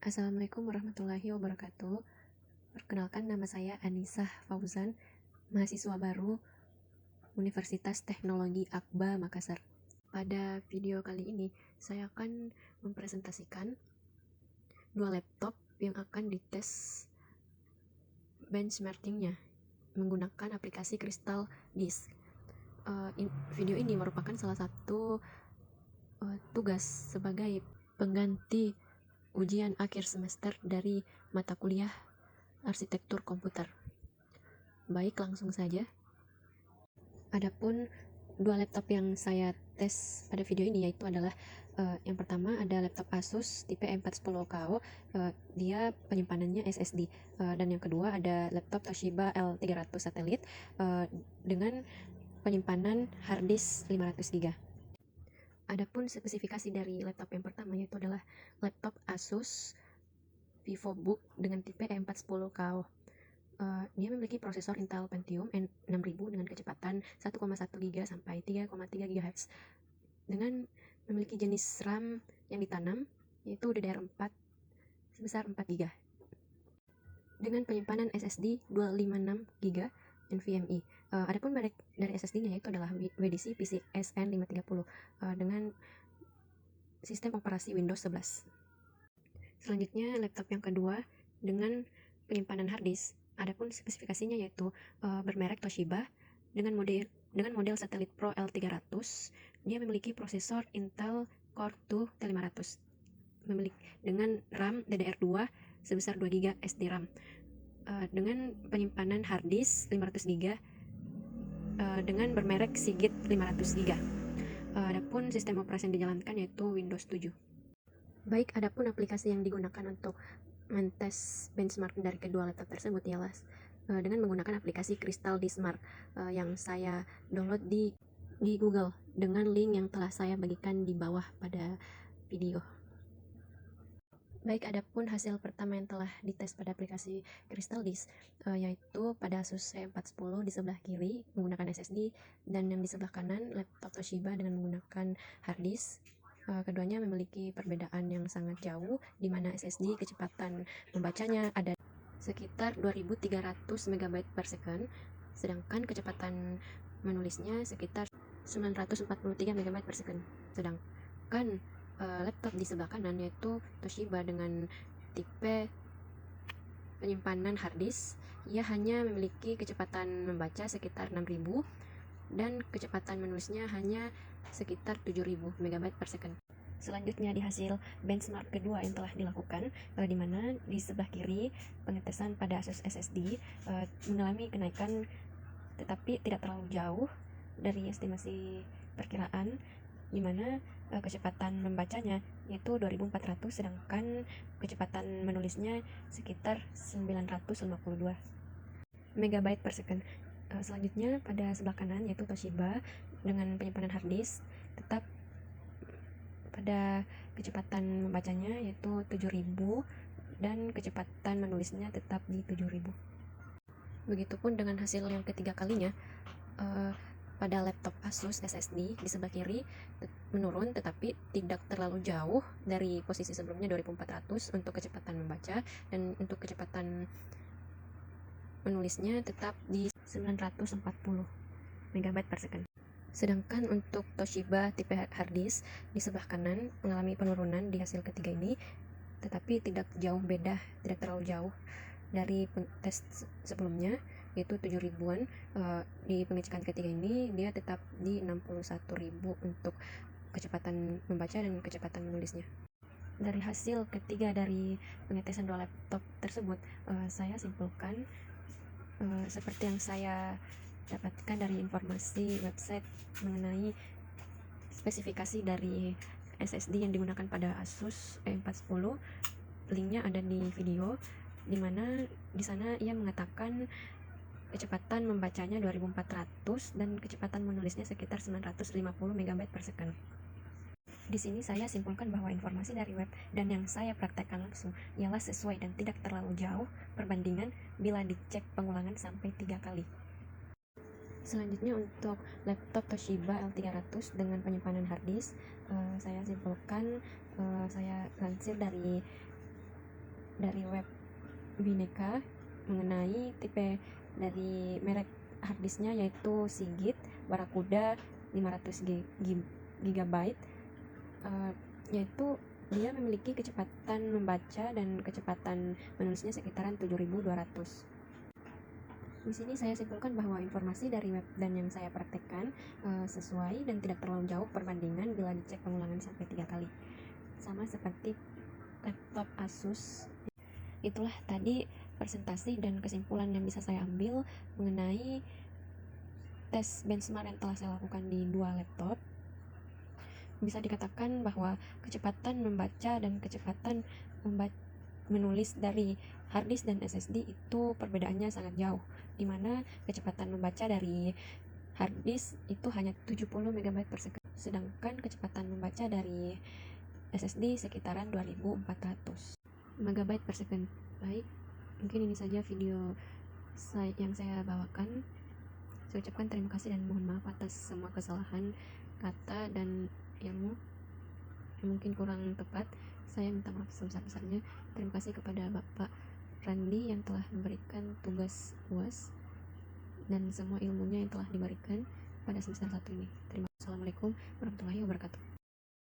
Assalamualaikum warahmatullahi wabarakatuh. Perkenalkan, nama saya Anisah Fauzan, mahasiswa baru Universitas Teknologi Akba Makassar. Pada video kali ini, saya akan mempresentasikan dua laptop yang akan dites benchmarkingnya menggunakan aplikasi Crystal Disk. Video ini merupakan salah satu tugas sebagai pengganti ujian akhir semester dari mata kuliah arsitektur komputer. Baik, langsung saja. Adapun dua laptop yang saya tes pada video ini yaitu adalah yang pertama ada laptop Asus tipe M410KO, dia penyimpanannya SSD, dan yang kedua ada laptop Toshiba L300 Satelit dengan penyimpanan harddisk 500GB. Adapun spesifikasi dari laptop yang pertama yaitu adalah laptop Asus VivoBook dengan tipe M410KO. Dia memiliki prosesor Intel Pentium N6000 dengan kecepatan 1,1 GB sampai 3,3 GHz dengan memiliki jenis RAM yang ditanam yaitu DDR4 sebesar 4 GB dengan penyimpanan SSD 256 GB NVMe. Adapun merek dari SSD-nya yaitu adalah WDC PCSN 530 dengan sistem operasi Windows 11. Selanjutnya laptop yang kedua dengan penyimpanan harddisk. Adapun spesifikasinya yaitu bermerek Toshiba dengan model Satelit Pro L300. Dia memiliki prosesor Intel Core 2 T500 dengan RAM DDR2 sebesar 2 GB SD RAM dengan penyimpanan harddisk 500 GB dengan bermerek Seagate 500 GB. Adapun sistem operasi yang dijalankan yaitu Windows 7. Baik, adapun aplikasi yang digunakan untuk mentes benchmark dari kedua laptop tersebut ialah dengan menggunakan aplikasi Crystal Disk Mark yang saya download di Google dengan link yang telah saya bagikan di bawah pada video. Baik, adapun hasil pertama yang telah dites pada aplikasi Crystal Disk yaitu pada Asus C410 di sebelah kiri menggunakan SSD dan yang di sebelah kanan laptop Toshiba dengan menggunakan harddisk. Keduanya memiliki perbedaan yang sangat jauh, di mana SSD kecepatan membacanya ada sekitar 2300 MB per second, sedangkan kecepatan menulisnya sekitar 943 MB per second. Sedangkan laptop di sebelah kanan yaitu Toshiba dengan tipe penyimpanan harddisk, ia hanya memiliki kecepatan membaca sekitar 6000 dan kecepatan menulisnya hanya sekitar 7000 MB per second. Selanjutnya di hasil benchmark kedua yang telah dilakukan, di mana di sebelah kiri pengetesan pada Asus SSD mengalami kenaikan tetapi tidak terlalu jauh dari estimasi perkiraan, di mana kecepatan membacanya yaitu 2400 sedangkan kecepatan menulisnya sekitar 952 MB per second. Selanjutnya pada sebelah kanan yaitu Toshiba dengan penyimpanan harddisk tetap pada kecepatan membacanya yaitu 7000 dan kecepatan menulisnya tetap di 7000. Begitupun dengan hasil yang ketiga kalinya, pada laptop Asus SSD di sebelah kiri menurun tetapi tidak terlalu jauh dari posisi sebelumnya 2400 untuk kecepatan membaca, dan untuk kecepatan menulisnya tetap di 940 MB per second. Sedangkan untuk Toshiba tipe harddisk di sebelah kanan mengalami penurunan di hasil ketiga ini, tetapi tidak jauh beda, tidak terlalu jauh dari tes sebelumnya yaitu 7000-an. Di pengecekan ketiga ini dia tetap di 61.000 untuk kecepatan membaca dan kecepatan menulisnya. Dari hasil ketiga dari pengetesan dua laptop tersebut, saya simpulkan seperti yang saya dapatkan dari informasi website mengenai spesifikasi dari SSD yang digunakan pada Asus E410. Linknya ada di video, dimana di sana ia mengatakan kecepatan membacanya 2400 dan kecepatan menulisnya sekitar 950 MB per second. Di sini saya simpulkan bahwa informasi dari web dan yang saya praktekkan langsung ialah sesuai dan tidak terlalu jauh perbandingan bila dicek pengulangan sampai 3 kali. Selanjutnya untuk laptop Toshiba L300 dengan penyimpanan harddisk, saya simpulkan, saya lansir dari dari web Bineka mengenai tipe dari merek harddisknya, yaitu Seagate Barracuda 500 GB, yaitu dia memiliki kecepatan membaca dan kecepatan menulisnya sekitaran 7200. Di sini saya simpulkan bahwa informasi dari web dan yang saya praktekkan sesuai dan tidak terlalu jauh perbandingan bila dicek pengulangan sampai 3 kali. Sama seperti laptop Asus. Itulah tadi presentasi dan kesimpulan yang bisa saya ambil mengenai tes benchmark yang telah saya lakukan di 2 laptop. Bisa dikatakan bahwa kecepatan membaca dan kecepatan menulis dari harddisk dan SSD itu perbedaannya sangat jauh, di mana kecepatan membaca dari harddisk itu hanya 70 MB per second, sedangkan kecepatan membaca dari SSD sekitaran 2400 MB per second. Baik, mungkin ini saja video yang saya bawakan. Saya ucapkan terima kasih dan mohon maaf atas semua kesalahan kata dan ilmu yang mungkin kurang tepat. Saya minta maaf sebesar-besarnya. Terima kasih kepada Bapak Randi yang telah memberikan tugas UAS dan semua ilmunya yang telah diberikan pada semester 1 ini. Terima kasih. Assalamualaikum warahmatullahi wabarakatuh.